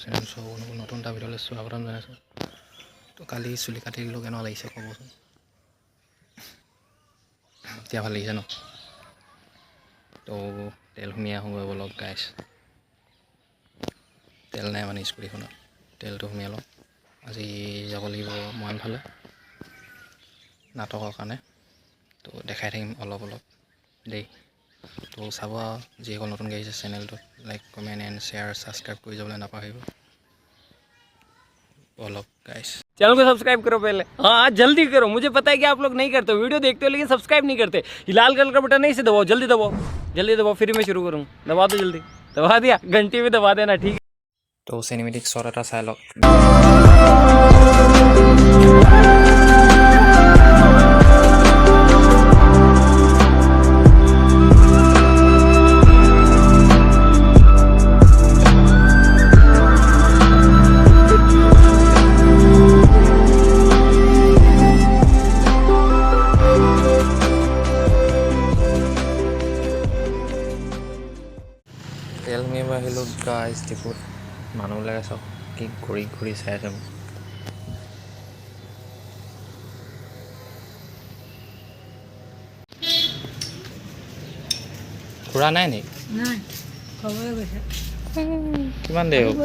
Channel চ' নতুন এটা ভিডিঅ'লৈ স্বাগতম জনাইছোঁ। তো কালি চুলি কাটি দিলোঁ, কেনেকুৱা লাগিছে ক'বচোন। এতিয়া ভাল লাগিছে ন? তো তেল সুমিয়াই আহোঁগৈ অলপ গাইছ। তেল নাই মানে স্কুটিখনত, তেলটো সুমিয়াই লওঁ। আজি যাব লাগিব মৰাণফালে নাটকৰ কাৰণে। তো দেখাই থাকিম অলপ দেই। তো চাব যিসকল নতুনকৈ আহিছে চেনেলটোত like comment and share subscribe কৰি যাবলৈ নাপাহৰিব অলপ গাইছ। चैनल को सब्सक्राइब करो पहले। हाँ जल्दी करो, मुझे पता है कि आप लोग नहीं करते, वीडियो देखते हो लेकिन सब्सक्राइब नहीं करते। ये लाल कलर का बटन नहीं से दबाओ, जल्दी दबाओ, फिर मैं शुरू करूँ। दबा दो जल्दी, दबा दिया, घंटी में दबा देना ठीक है। তো চিনেমেটিক শ্বট এটা চাই লওক। তেল সুমিয়াব আহিলোঁ গাইছ ডিপুত। মানুহবিলাকে চব কি ঘূৰি ঘূৰি চাই আছে মোক। ঘূৰা নাই নি? কিমান দেৰি হ'ল?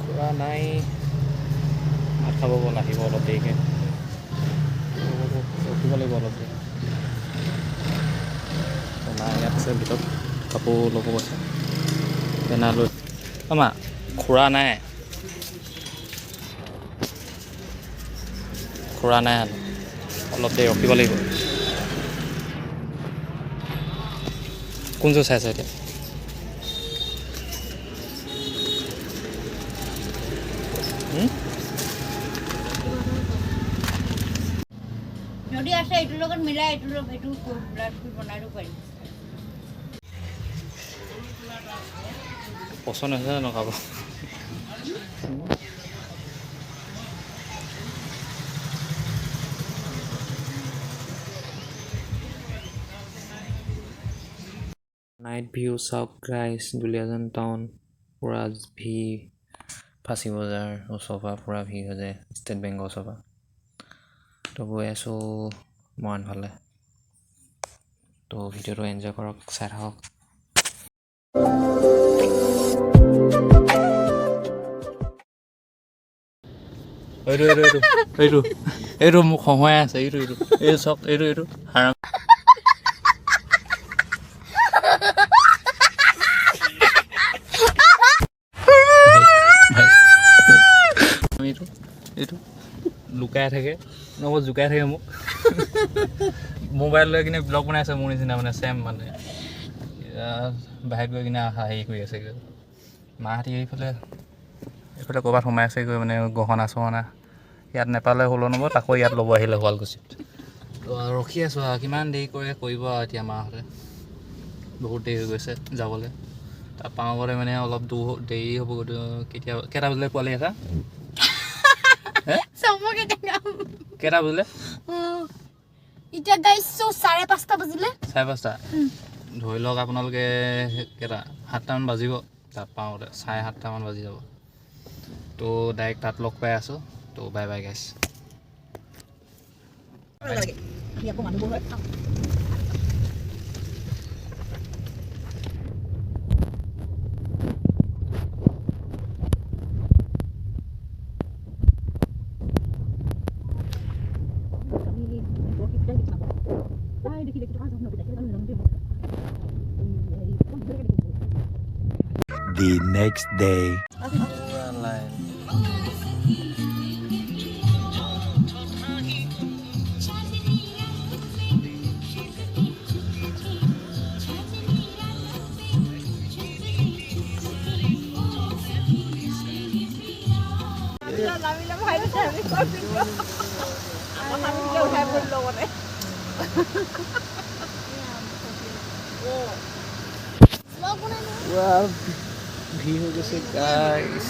ঘূৰা নাই। ভাত খাব গ'ল, আহিব অলপ দেৰিকৈ। ৰখিব লাগিব অলপ দেৰি। মা ইয়াত আছে ভিতৰত, কাপোৰ ল'ব গৈছে। পেনা লৈ মা খুৰা নাই অলপ দেৰি ৰখিব লাগিব। কোনযোৰ চাইছে এতিয়া? যদি আছে এইটোৰ লগত মিলাই এইটো ব্লাডটো বনাই দিব পাৰিম। পচন্দ হৈছে নে নখাব? নাইট ভিউ চাওক গাইছ, দুলীয়াজান টাউন পূৰা ভি, ফাঁচী বজাৰ ওচৰৰ পৰা পূৰা ভি হৈ যায়, ষ্টেট বেংকৰ ওচৰৰ পৰা। তো গৈ আছোঁ মৰাণফালে। তো ভিডিঅ'টো এনজয় কৰক, চাই থাকক। এইটো মোক সময় আছে, এইটো চাওক, এইটো হাৰাম। এইটো লুকাই থাকে, লগত জোকাই থাকে মোক। মোবাইল লৈ কিনে ব্লগ বনাই আছে মোৰ নিচিনা, মানে ছেম মানে বাহিৰত গৈ কিনে হেৰি কৰি আছে। মাহঁতি এইফালে ক'ৰবাত সোমাই আছেগৈ, মানে গহনা চহনা ইয়াত নেপালে হ'ল ন'ব, তাকো ইয়াত ল'ব আহিলে শুৱালকুছিত। তো ৰখি আছোঁ আৰু কিমান দেৰি কৰিব আৰু এতিয়া মাহঁতে। বহুত দেৰি হৈ গৈছে যাবলৈ। তাত পাওঁগৈ মানে অলপ দেৰি হ'ব। কেইটা বজিলে পোৱালি এটা? কেইটা বজিলে? এতিয়া গাইছো 5:30 বাজিলে। 5:30 ধৰি লওক আপোনালোকে কেইটা 7টামান বাজিব তাত পাওঁতে, 7:30মান বাজি যাব। তো ডাইৰেক্ট তাত লগ পাই আছোঁ। তো বাই বাই গাইছ। The next day. ভিৰ হৈ গৈছে গাইছ।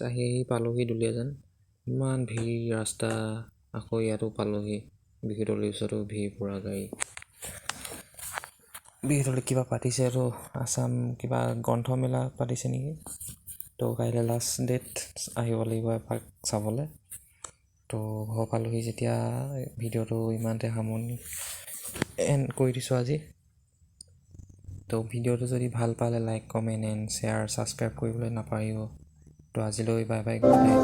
আহি পালোহি দুলীয়াজান ইমান ভিৰ ৰাস্তা আকৌ ইয়াতো পালোহি বিহুতলীৰ ওচৰতো ভিৰ পুৰা গাড়ী বিহুতলী কিবা পাতিছে আৰু আছাম কিবা গ্ৰন্থমেলা পাতিছে নেকি তো কাইলৈ লাষ্ট ডেট আহিব লাগিব এপাক চাবলৈ তো ঘৰ পালোহি যেতিয়া ভিডিঅ'টো ইমানতে সামৰণি এণ্ড কৰি দিছোঁ আজি তো ভিডিঅ'টো যদি ভাল পালে like comment and share subscribe কৰিবলৈ নাপাহৰিব তো আজিলৈ বাই বাই গুড নাইট